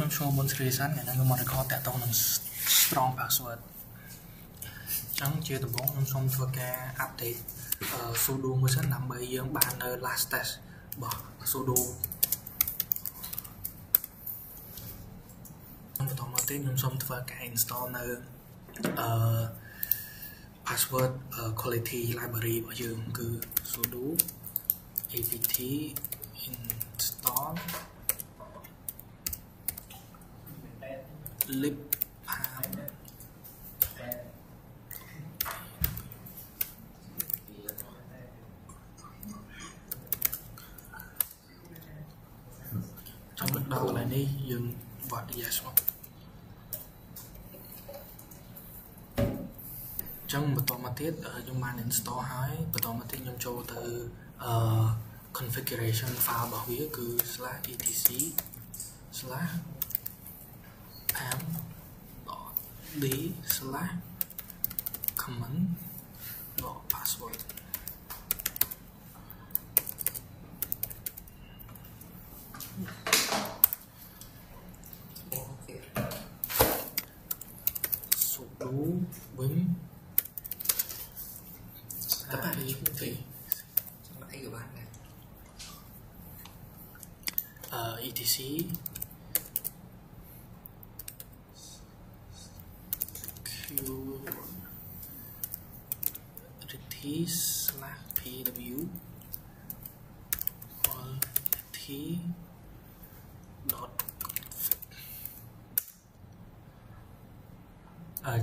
ខ្ញុំ show មុន screen សិនថ្ងៃហ្នឹងខ្ញុំមក record តាក់ទងនឹង strong password អញ្ចឹងជាដំបូងខ្ញុំសូមធ្វើការ update sudo មួយសិនដើម្បីយើងបាននៅ last test របស់ sudo បន្តមកទៀតខ្ញុំសូមធ្វើការ install នៅpassword quality library របស់យើងគឺ sudo apt install libpam ចាំដល់កន្លែងនេះយើងវត្ត yes មកចឹងបន្តមកទៀតខ្ញុំបាន install ហើយបន្តមកទៀតខ្ញុំចូលទៅconfiguration file របស់វាគឺ /etc/pam.d/common.password សុដូ vim តែពីទីសម្រាប់អីក៏បានដែរetc security/pw quality.config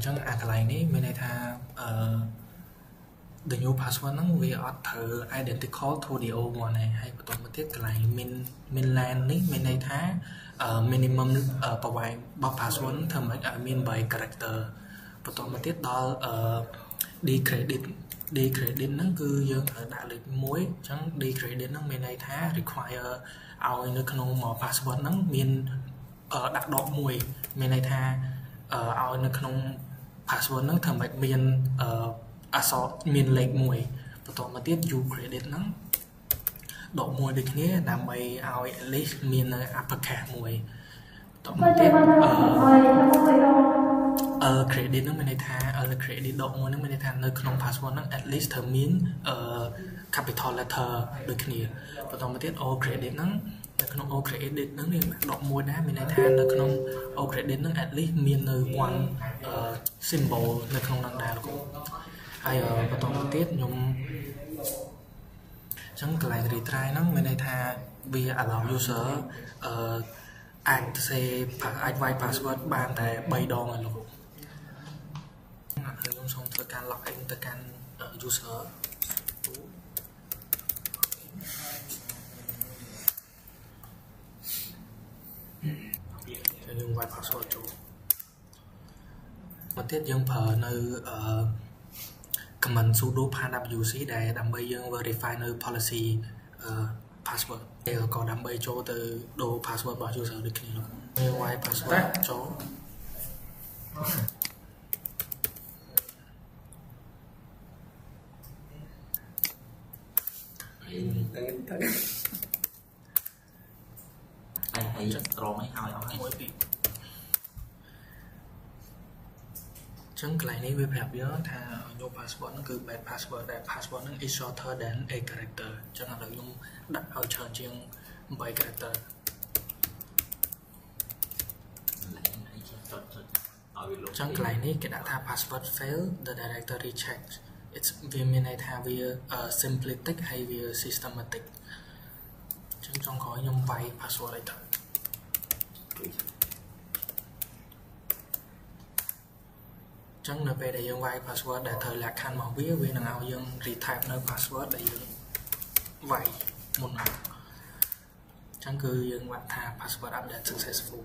ចឹងអាកន្លែងនេះមានន័យថាthe new password ហ្នឹងវាអត់ត្រូវ identical to the old one ហើយបន្តមកទៀតកន្លែង mainland នេះមានន័យថា minimum ប្រវែងរបស់ password ធ្វើម៉េចឲ្យមាន8 character បន្តមកទៀតដល់ decredit ហ្នឹងគឺយើងត្រូវដាក់លេខ1អញ្ចឹង decredit ហ្នឹងមានន័យថា require ឲ្យនៅក្នុងមក password ហ្នឹងមានដាក់ដក1មានន័យថាឲ្យនៅក្នុង password ហ្នឹងធ្វើម៉េចមានអក្សរមានលេខ1បន្តមកទៀត ucredit ហ្នឹងដក1ដូចគ្នាដើម្បីឲ្យ at least មាននៅ uppercase 1បន្តមកទៀតcredit ហ្នឹងមានន័យថា credit ដក1ហ្នឹងមានន័យថានៅក្នុង password ហ្នឹង at least ត្រូវមានcapital letter ដូចគ្នាបន្តមកទៀត all credit ហ្នឹងនៅក្នុង all credit ហ្នឹងមានដក1ដែរមានន័យថានៅក្នុង all credit ហ្នឹង at least មាននៅ one symbol នៅក្នុងហ្នឹងដែរលោកហើយបន្តមកទៀតខ្ញុំអញ្ចឹងកន្លែង retry ហ្នឹងមានន័យថាវា allow user អាចវាយ password បានតែ3ដងហើយលោកហើយខ្ញុំសូមធ្វើការ log in ទៅកាន់ user យើងវាយ password ចូលមកទៀតយើងប្រើនៅcommand sudo pwc ដែលដើម្បីយើង verify នៅ policy password តែក៏ដើម្បីចូលទៅដូរ password របស់ user ដូចគ្នាយើងវាយ password ចូលហើយត្រង់ឲ្យអស់ហើយ1 2ចឹងកន្លែងនេះវាប្រាប់យើងថា new password ហ្នឹងគឺ bad password ដែល password ហ្នឹង is shorter than 8 character ចឹងឥឡូវខ្ញុំដាក់ឲ្យច្រើនជាង8 character ចឹងកន្លែងនេះគេដាក់ថា password fail the directory check it's វាមានន័យថាវា simplistic ហើយវា systematic ចឹងចុងក្រោយខ្ញុំវាយ password ឲ្យទៅចឹងនៅពេលដែលយើងវាយ password ដែលត្រូវលក្ខខណ្ឌមកវានឹងឲ្យយើង retype នៅ password ដែលយើងវាយមុនហ្នឹងចឹងគឺយើងវាត់ថា password update successful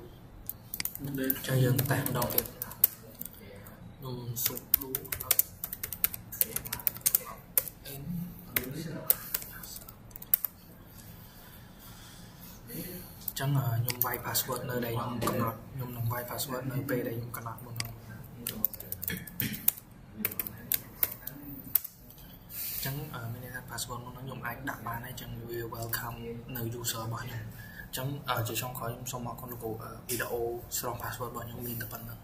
ចឹងយើងតេស្តម្ដងទៀតខ្ញុំ sudo in ចឹងខ្ញុំវាយ password នៅដែលខ្ញុំកំណត់ខ្ញុំនឹងវាយ password នៅពេលដែលខ្ញុំកំណត់មុនហ្នឹងចឹងមានន័យថា password មុនហ្នឹងខ្ញុំអាចដាក់បានហើយចឹងវា welcome នៅ user របស់ខ្ញុំ ចឹងជាចុងក្រោយខ្ញុំសូមអរគុណលោកគ្រូវីដេអូ strong password របស់ខ្ញុំមានតែប៉ុណ្្នឹង